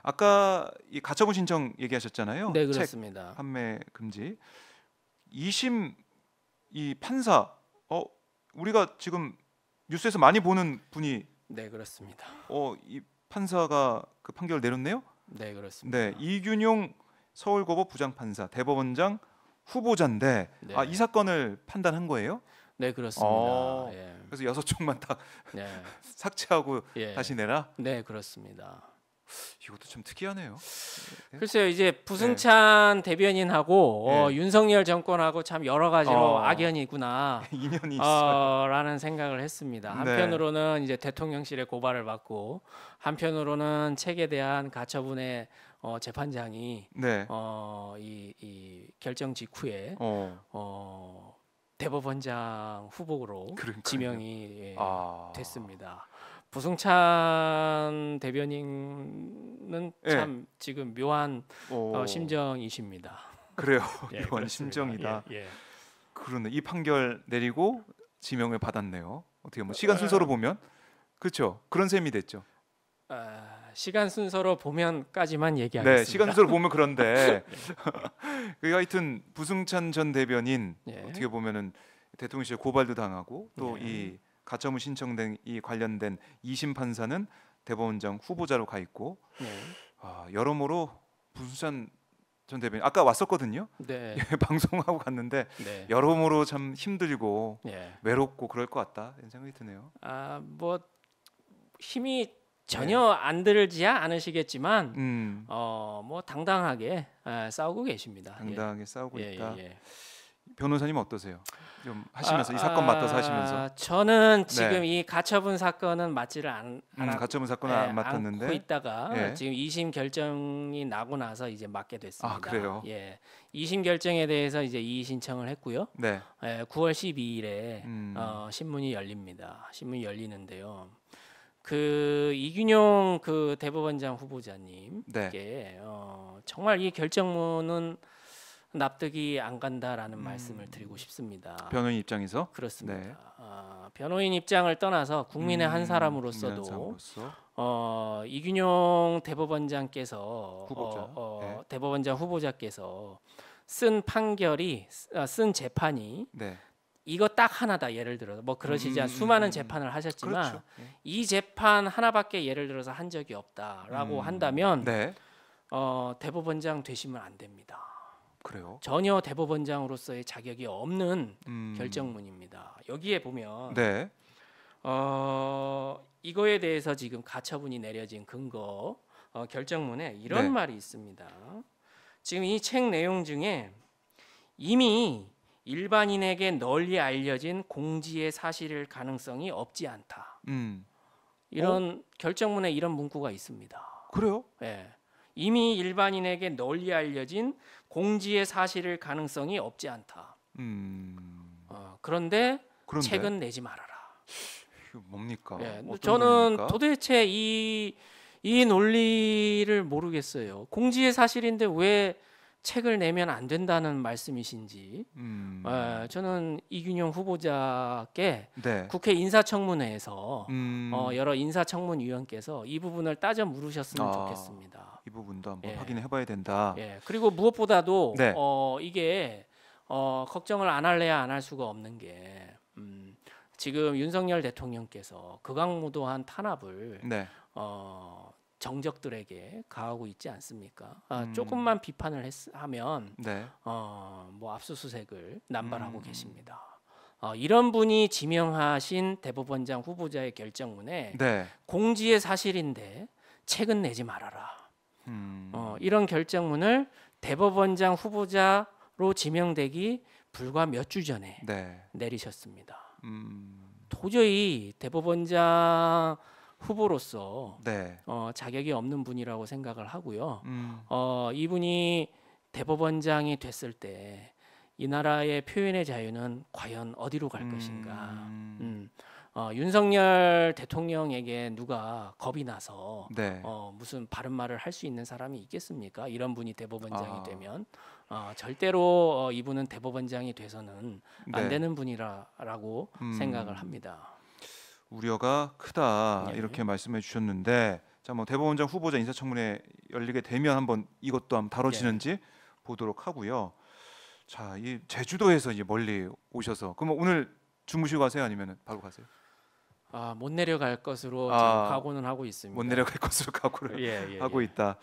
아까 이 가처분 신청 얘기하셨잖아요. 네, 책 그렇습니다. 판매 금지. 2심 이 판사 우리가 지금 뉴스에서 많이 보는 분이 네, 그렇습니다. 이 판사가 그 판결을 내렸네요. 네, 그렇습니다. 네, 이균용 서울고법 부장판사 대법원장 후보자인데 네. 이 사건을 판단한 거예요? 네, 그렇습니다. 예. 그래서 6쪽만 다 네. 삭제하고 예. 다시 내라? 네, 그렇습니다. 이것도 참 특이하네요. 글쎄요, 이제 부승찬 대변인하고 예. 윤석열 정권하고 참 여러 가지로 어. 악연이구나. 인연이 있어요. 라는 생각을 했습니다. 네. 한편으로는 이제 대통령실의 고발을 받고, 한편으로는 책에 대한 가처분의 재판장이 네. 이 결정 직후에 대법원장 후보로 그러니까요. 지명이 됐습니다. 부승찬 대변인은 예. 참 지금 묘한 심정이십니다. 그래요. 예, 묘한 그렇습니다. 심정이다. 예, 예. 그러네. 이 판결 내리고 지명을 받았네요. 어떻게 뭐 시간 순서로 보면 그렇죠. 그런 셈이 됐죠. 시간 순서로 보면까지만 얘기하겠습니다. 네, 시간 순서로 보면 그런데 그 하여튼 부승찬 전 대변인 예. 어떻게 보면은 대통령실 고발도 당하고 또 예. 이 가처분 신청된 이 관련된 2심 판사는 대법원장 후보자로 가 있고 여러모로 부승찬 전 대변인 아까 왔었거든요. 네. 방송하고 갔는데 네. 여러모로 참 힘들고 예. 외롭고 그럴 것 같다 이런 생각이 드네요. 뭐 힘이 전혀 안 들지 않으시겠지만 뭐 당당하게 싸우고 계십니다. 당당하게 싸우고 예, 있다. 예. 변호사님 어떠세요? 좀 하시면서 이 사건 맡아서 하시면서 저는 지금 이 가처분 사건은 맡지를 않고 가처분 사건은 안 맡았는데 않고 있다가 예. 지금 2심 결정이 나고 나서 이제 맡게 됐습니다. 그래요? 예. 2심 결정에 대해서 이제 이의 신청을 했고요. 네. 9월 12일에 신문이 열립니다. 신문이 열리는데요. 그 이균용 그 대법원장 후보자님께 정말 이 결정문은 납득이 안 간다라는 말씀을 드리고 싶습니다. 변호인 입장에서 그렇습니다. 네. 변호인 입장을 떠나서 국민의 한 사람으로서도 이균용 대법원장께서 후보자. 대법원장 후보자께서 쓴 판결이 쓴 재판이 네. 이거 딱 하나다. 예를 들어서 뭐 그러시지 않 수많은 재판을 하셨지만 그렇죠. 이 재판 하나밖에 예를 들어서 한 적이 없다라고 한다면 네. 대법원장 되시면 안 됩니다. 그래요? 전혀 대법원장으로서의 자격이 없는 결정문입니다. 여기에 보면 네. 이거에 대해서 지금 가처분이 내려진 근거 결정문에 이런 네. 말이 있습니다. 지금 이 책 내용 중에 이미 일반인에게 널리 알려진 공지의 사실일 가능성이 없지 않다. 이런 결정문에 이런 문구가 있습니다. 그래요? 예. 이미 일반인에게 널리 알려진 공지의 사실일 가능성이 없지 않다. 그런데 책은 내지 말아라. 이거 뭡니까? 예. 어떤 저는 논리입니까? 도대체 이 논리를 모르겠어요. 공지의 사실인데 왜 책을 내면 안 된다는 말씀이신지. 저는 이균용 후보자께 네. 국회 인사청문회에서 여러 인사청문위원께서 이 부분을 따져 물으셨으면 좋겠습니다. 이 부분도 한번 확인해봐야 된다. 예. 그리고 무엇보다도 네. 이게 걱정을 안 할래야 안 할 수가 없는 게 지금 윤석열 대통령께서 극악무도한 탄압을 네. 정적들에게 가하고 있지 않습니까? 조금만 비판을 하면 네. 뭐 압수수색을 남발하고 계십니다. 이런 분이 지명하신 대법원장 후보자의 결정문에 네. 공지의 사실인데 책은 내지 말아라. 이런 결정문을 대법원장 후보자로 지명되기 불과 몇 주 전에 내리셨습니다. 도저히 대법원장 후보로서 자격이 없는 분이라고 생각을 하고요. 이분이 대법원장이 됐을 때 이 나라의 표현의 자유는 과연 어디로 갈 것인가? 윤석열 대통령에게 누가 겁이 나서 무슨 바른 말을 할 수 있는 사람이 있겠습니까? 이런 분이 대법원장이 되면 절대로 이분은 대법원장이 돼서는 안 되는 분이라고 생각을 합니다. 우려가 크다 이렇게 말씀해 주셨는데 자, 뭐 대법원장 후보자 인사청문회 열리게 되면 한번 이것도 한번 다뤄지는지 보도록 하고요. 자, 이 제주도에서 이제 멀리 오셔서 그럼 오늘 주무시고 가세요? 아니면 바로 가세요? 못 내려갈 것으로 지금 각오는 하고 있습니다. 못 내려갈 것으로 각오를 하고 있다.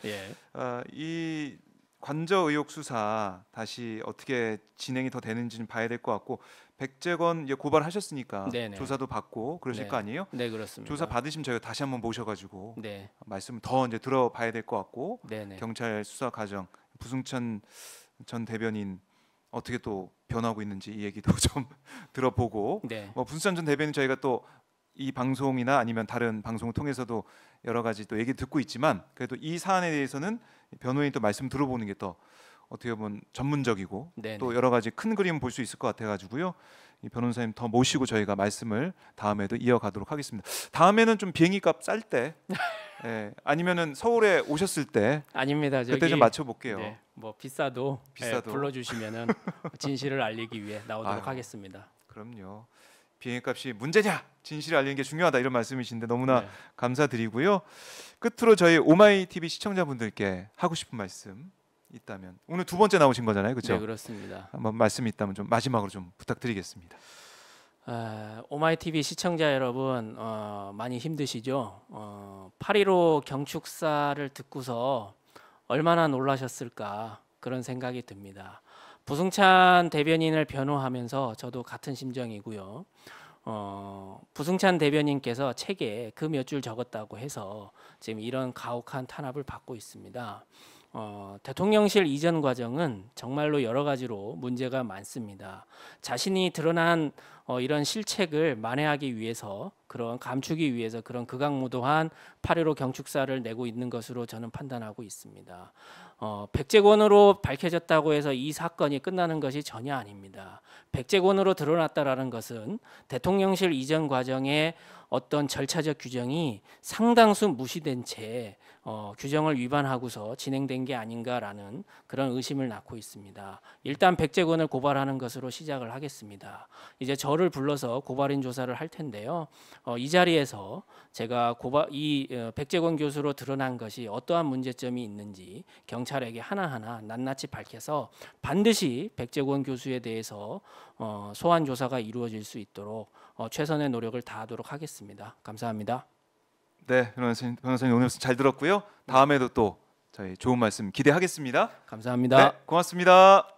이 관저 의혹 수사 다시 어떻게 진행이 더 되는지는 봐야 될 것 같고 백재건 고발하셨으니까 조사도 받고 그러실 거 아니에요? 네, 그렇습니다. 조사 받으시면 저희가 다시 한번 모셔가지고 네. 말씀 더 이제 들어봐야 될 것 같고 네네. 경찰 수사 과정 부승찬 전 대변인 어떻게 또 변하고 있는지 이 얘기도 좀 들어보고 뭐 부승찬 전 대변인 저희가 또 이 방송이나 아니면 다른 방송을 통해서도 여러 가지 또 얘기 듣고 있지만 그래도 이 사안에 대해서는 변호인 또 말씀 들어보는 게 더 어떻게 보면 전문적이고 또 여러 가지 큰 그림을 볼 수 있을 것 같아가지고요. 이 변호사님 더 모시고 저희가 말씀을 다음에도 이어가도록 하겠습니다. 다음에는 좀 비행기값 쌀 때, 아니면은 서울에 오셨을 때, 아닙니다. 그때 좀 맞춰볼게요. 네, 뭐 비싸도 불러주시면은 진실을 알리기 위해 나오도록 하겠습니다. 그럼요. 비행기값이 문제냐? 진실을 알리는 게 중요하다 이런 말씀이신데 너무나 감사드리고요. 끝으로 저희 오마이TV 시청자분들께 하고 싶은 말씀 있다면 오늘 두 번째 나오신 거잖아요, 그렇죠? 네, 그렇습니다. 한번 말씀이 있다면 좀 마지막으로 좀 부탁드리겠습니다. 오마이TV 시청자 여러분 많이 힘드시죠? 8.15 경축사를 듣고서 얼마나 놀라셨을까 그런 생각이 듭니다. 부승찬 대변인을 변호하면서 저도 같은 심정이고요. 부승찬 대변인께서 책에 그 몇 줄 적었다고 해서 지금 이런 가혹한 탄압을 받고 있습니다. 대통령실 이전 과정은 정말로 여러 가지로 문제가 많습니다. 자신이 드러난 이런 실책을 만회하기 위해서 그런 감추기 위해서 그런 극악무도한 8.15 경축사를 내고 있는 것으로 저는 판단하고 있습니다. 백제권으로 밝혀졌다고 해서 이 사건이 끝나는 것이 전혀 아닙니다. 백제권으로 드러났다라는 것은 대통령실 이전 과정에 어떤 절차적 규정이 상당수 무시된 채 규정을 위반하고서 진행된 게 아닌가라는 그런 의심을 낳고 있습니다. 일단 백제권을 고발하는 것으로 시작을 하겠습니다. 이제 저를 불러서 고발인 조사를 할 텐데요. 이 자리에서 제가 백제권 교수로 드러난 것이 어떠한 문제점이 있는지 경찰에게 하나하나 낱낱이 밝혀서 반드시 백제권 교수에 대해서 소환 조사가 이루어질 수 있도록 최선의 노력을 다하도록 하겠습니다. 감사합니다. 네, 변호사님 오늘 말씀 잘 들었고요. 다음에도 또 저희 좋은 말씀 기대하겠습니다. 감사합니다. 네, 고맙습니다.